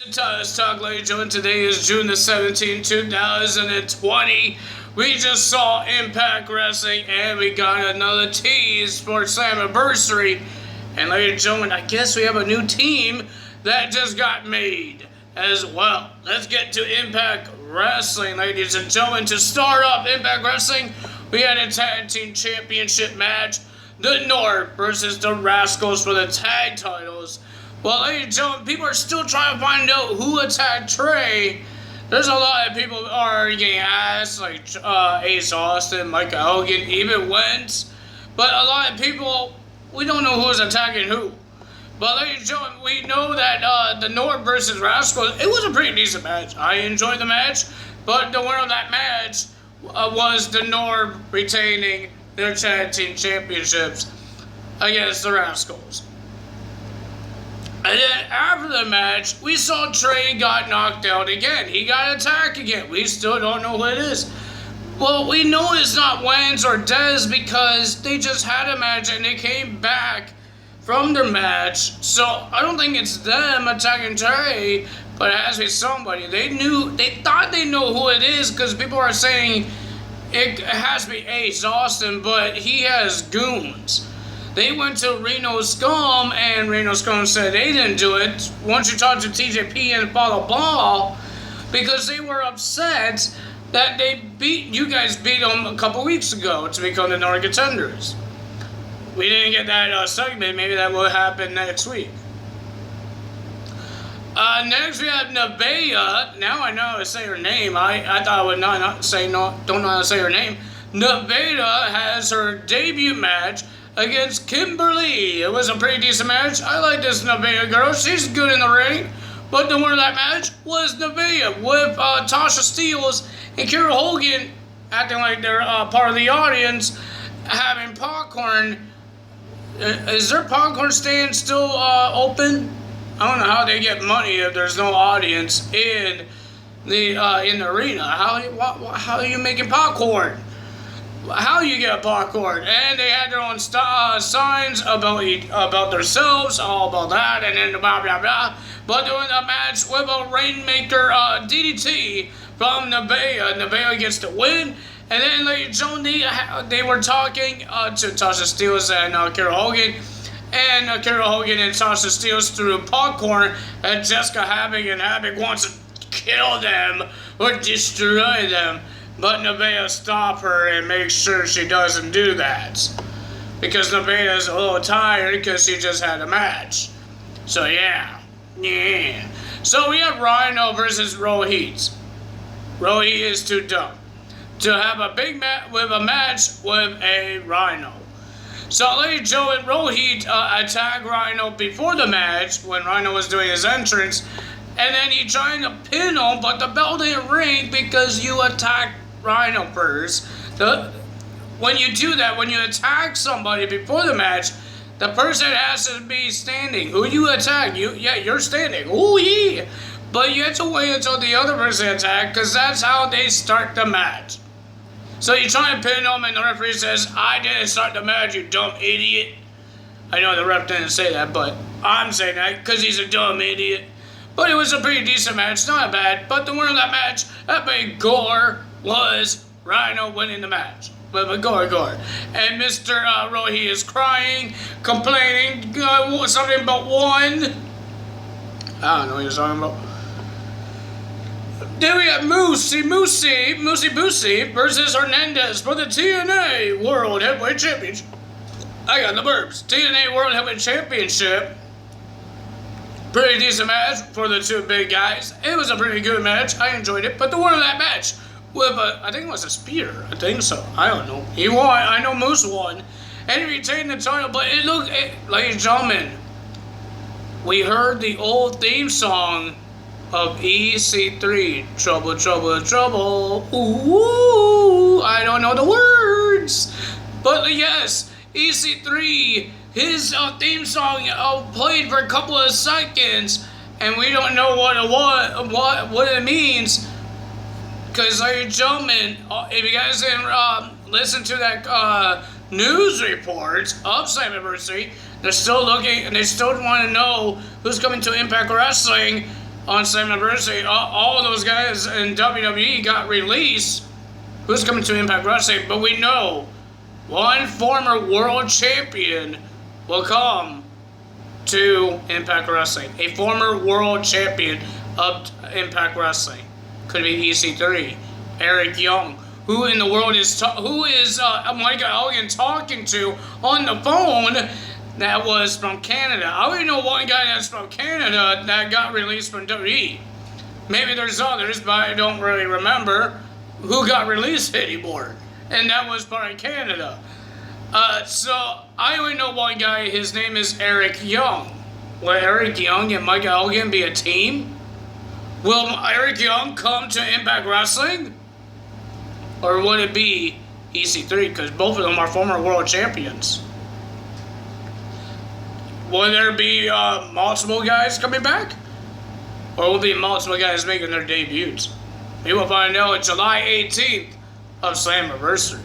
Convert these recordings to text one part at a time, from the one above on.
Let's talk, ladies and gentlemen. Today is June the 17th, 2020. We just saw Impact Wrestling and we got another tease for Slammiversary. And ladies and gentlemen, I guess we have a new team that just got made as well. Let's get to Impact Wrestling, ladies and gentlemen. To start off Impact Wrestling, we had a tag team championship match. The North versus the Rascals for the tag titles. Well, ladies and gentlemen, people are still trying to find out who attacked Trey. There's a lot of people are getting asked, like Ace Austin, Michael Hogan, even Wentz. But a lot of people, we don't know who's attacking who. But ladies and gentlemen, we know that the North versus Rascals, it was a pretty decent match. I enjoyed the match, but the winner of that match was the North retaining their tag team championships against the Rascals. And then after the match, we saw Trey got knocked out again. He got attacked again. We still don't know who it is. Well, we know it's not Wentz or Dez because they just had a match and they came back from their match. So I don't think it's them attacking Trey, but it has to be somebody. They thought they know who it is because people are saying it has to be Ace Austin, but he has goons. They went to Reno Scum, and Reno Scum said they didn't do it. Once you talk to TJP and blah, blah, blah, because they were upset that you guys beat them a couple weeks ago to become the North Contenders. We didn't get that segment. Maybe that will happen next week. Next we have Nevaeh. Now I know how to say her name. I thought I would don't know how to say her name. Nevaeh has her debut match against Kimberly. It was a pretty decent match. I like this Nevaeh girl. She's good in the ring. But the winner of that match was Nevaeh with Tasha Steelz and Kiera Hogan acting like they're part of the audience, having popcorn. Is their popcorn stand still open? I don't know how they get money if there's no audience in the arena. How are you making popcorn? How you get popcorn? And they had their own signs about themselves, all about that, and then blah blah blah. But doing a match with a Rainmaker DDT from Nevaeh. Nevaeh gets the win. And then they were talking to Tasha Steelz and Kiera Hogan. And Kiera Hogan and Tasha Steelz threw popcorn at Jessica Havoc, and Havoc wants to kill them or destroy them. But Nevaeh stopped her and makes sure she doesn't do that. Because Nevaeh is a little tired because she just had a match. So yeah. So we have Rhino versus Rohit. Rohit is too dumb to have a big match with a Rhino. So ladies and gentlemen, Rohit attacked Rhino before the match when Rhino was doing his entrance. And then he tried to pin him, but the bell didn't ring because you attacked Rhino first. When you do that, when you attack somebody before the match, the person has to be standing. Who you attack? You're standing. Oh yeah. But you have to wait until the other person attacks because that's how they start the match. So you try and pin them and the referee says, I didn't start the match, you dumb idiot. I know the ref didn't say that, but I'm saying that because he's a dumb idiot. But it was a pretty decent match, not bad. But the winner of that match, that big gore, was Rhino winning the match. But gore. And Mr. Rohit is crying, complaining, something about one. I don't know what he was talking about. Then we have Moosey Boosie versus Hernandez for the TNA World Heavyweight Championship. I got the burps. TNA World Heavyweight Championship. Pretty decent match for the two big guys. It was a pretty good match. I enjoyed it. But the winner of that match with I think it was a spear. I think so. I don't know. He won. I know Moose won. And he retained the title. But ladies and gentlemen, we heard the old theme song of EC3. Trouble, trouble, trouble. Ooh, I don't know the words. But yes, EC3, his theme song played for a couple of seconds, and we don't know what it means. Because, ladies and gentlemen, if you guys didn't listen to that news report of Slammiversary, they're still looking, and they still want to know who's coming to Impact Wrestling on Slammiversary, all of those guys in WWE got released. Who's coming to Impact Wrestling? But we know one former world champion will come to Impact Wrestling. A former world champion of Impact Wrestling. Could be EC3. Eric Young. Who in the world is Mike Elgin talking to on the phone? That was from Canada. I only know one guy that's from Canada that got released from WWE. Maybe there's others, but I don't really remember who got released anymore. And that was part of Canada. So I only know one guy. His name is Eric Young. Will Eric Young and Mike Elgin be a team? Will Eric Young come to Impact Wrestling? Or would it be EC3? Because both of them are former world champions. Will there be multiple guys coming back? Or will there be multiple guys making their debuts? We will find out July 18th of Slammiversary.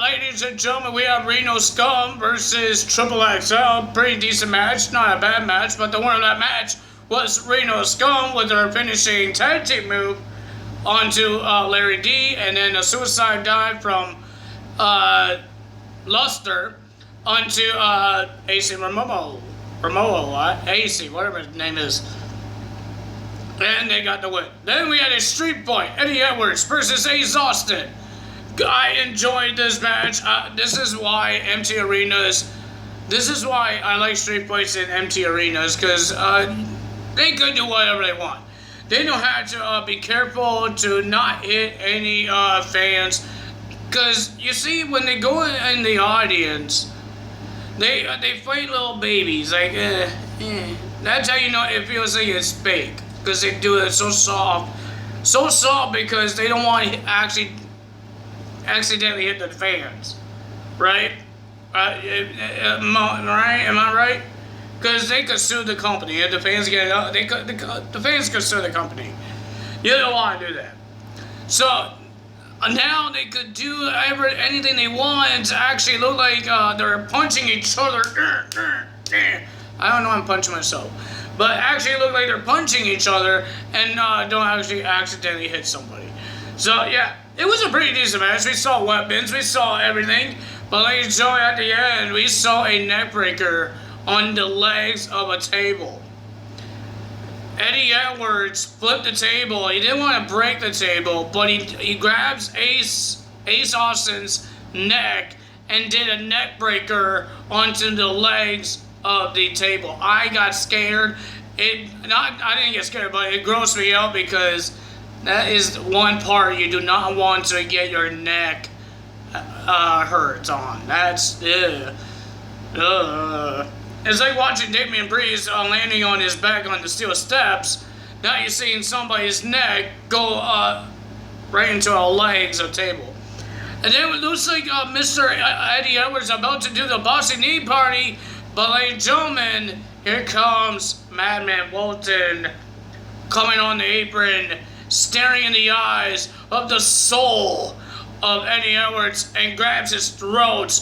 Ladies and gentlemen, we have Reno Scum versus Triple XL. Pretty decent match. Not a bad match, but the winner of that match was Reno Scum with their finishing tag team move onto Larry D, and then a suicide dive from Luster onto AC Ramomo, AC, whatever his name is. And they got the win. Then we had a street fight, Eddie Edwards versus Ace Austin. I enjoyed this match. This is why I like street fights in empty arenas, because they could do whatever they want. They don't have to be careful to not hit any fans, because you see, when they go in the audience, they fight little babies. Like, that's how you know it feels like it's fake, because they do it so soft because they don't want to accidentally hit the fans, right? Am I right? Because they could sue the company if the fans get it. The fans could sue the company. You don't want to do that. So now they could do anything they want to actually look like they're punching each other. I don't know, I'm punching myself. But actually look like they're punching each other and don't actually accidentally hit somebody. So yeah, it was a pretty decent match. We saw weapons, we saw everything. But ladies and gentlemen, at the end, we saw a neck breaker on the legs of a table. Eddie Edwards flipped the table. He didn't want to break the table, but he grabs Ace Austin's neck and did a neck breaker onto the legs of the table. I got scared. I didn't get scared, but it grossed me out, because that is one part you do not want to get your neck hurt on. That's It's like watching Damian Priest landing on his back on the steel steps. Now you're seeing somebody's neck go right into our legs of table. And then it looks like Mr. Eddie Edwards about to do the boxing knee party. But ladies and gentlemen, here comes Madman Fulton coming on the apron, staring in the eyes of the soul of Eddie Edwards, and grabs his throat,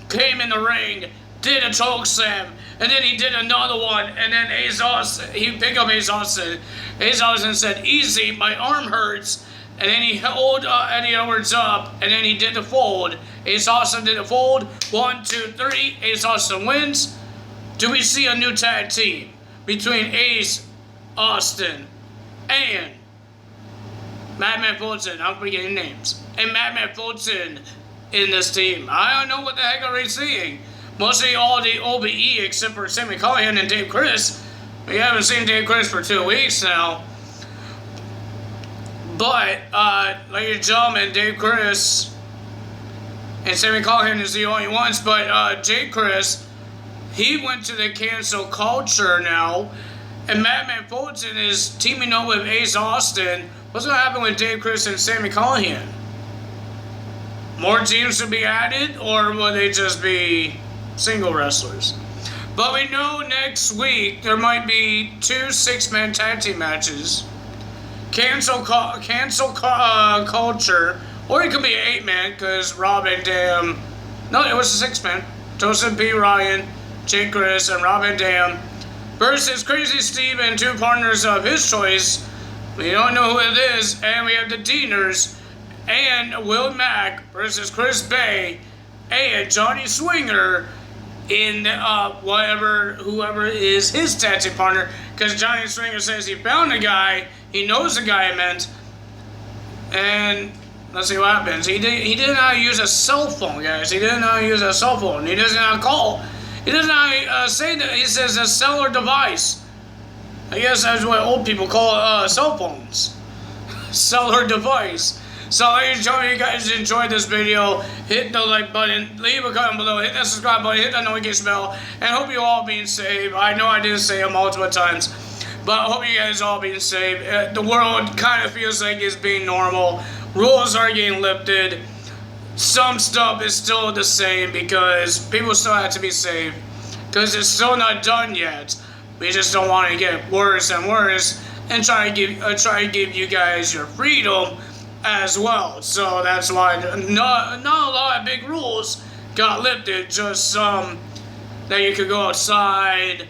came in the ring, did a choke slam, and then he did another one, and then he picked up Ace Austin. Ace Austin said, "Easy, my arm hurts," and then he held Eddie Edwards up, and then he did the fold. Ace Austin did the fold. 1, 2, 3. Ace Austin wins. Do we see a new tag team between Ace Austin and Madman Fulton? I'm forgetting names. And Madman Fulton in this team. I don't know what the heck are we seeing. Mostly all the OBE except for Sami Callihan and Dave Chris. We haven't seen Dave Chris for 2 weeks now. But, ladies and gentlemen, Dave Chris and Sami Callihan is the only ones. But Jay Chris, he went to the cancel culture now. And Madman Fulton is teaming up with Ace Austin. What's going to happen with Dave Chris and Sami Callihan? More teams to be added, or will they just be single wrestlers? But we know next week there might be 2 6-man tag team matches. Cancel culture, or it could be 8-man, because Rob Van Dam. No, it was a 6-man. Joseph P. Ryan, Jake Chris, and Rob Van Dam versus Crazy Steve and two partners of his choice. We don't know who it is, and we have the Deaners and Will Mack versus Chris Bay and Johnny Swinger in whoever is his tag team partner, because Johnny Swinger says he found a guy, he knows the guy I meant, and let's see what happens. He didn't know how to use a cell phone, guys. He didn't know how to use a cell phone. He doesn't know how to call. He doesn't know how to say that. He says a cellular device. I guess that's what old people call cell phones. Cellular device. So ladies and gentlemen, you guys enjoyed this video, hit the like button, leave a comment below, hit that subscribe button, hit that notification bell, and hope you all being safe. I know I didn't say it multiple times, but I hope you guys all being safe. The world kind of feels like it's being normal. Rules are getting lifted. Some stuff is still the same because people still have to be safe, because it's still not done yet. We just don't want to get worse and worse and try to give you guys your freedom as well. So that's why not a lot of big rules got lifted, just some that you could go outside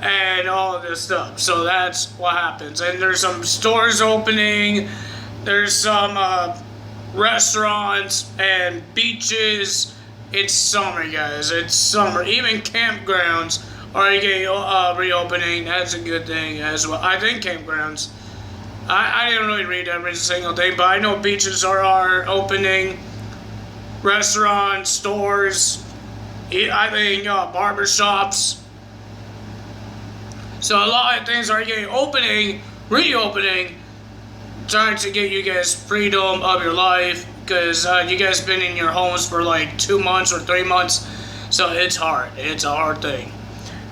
and all of this stuff. So that's what happens. And there's some stores opening, there's some restaurants and beaches. It's summer, guys. It's summer. Even campgrounds are getting reopening. That's a good thing as well. I think campgrounds. I didn't really read every single thing, but I know beaches are opening, restaurants, stores, I think barbershops. So a lot of things are getting reopening, trying to get you guys freedom of your life, because you guys been in your homes for like 2 months or 3 months, so it's hard. It's a hard thing.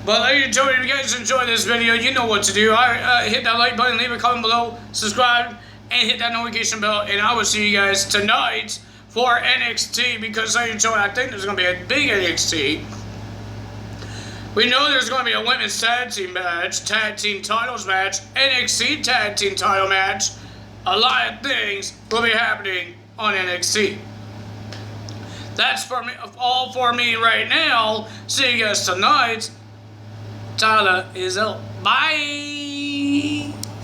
But ladies and gentlemen, if you guys enjoyed this video, you know what to do. Hit that like button, leave a comment below, subscribe, and hit that notification bell. And I will see you guys tonight for NXT, because ladies and gentlemen, I think there's going to be a big NXT. We know there's going to be a women's tag team match, tag team titles match, NXT tag team title match. A lot of things will be happening on NXT. That's all for me right now. See you guys tonight. Tyler is out. Bye.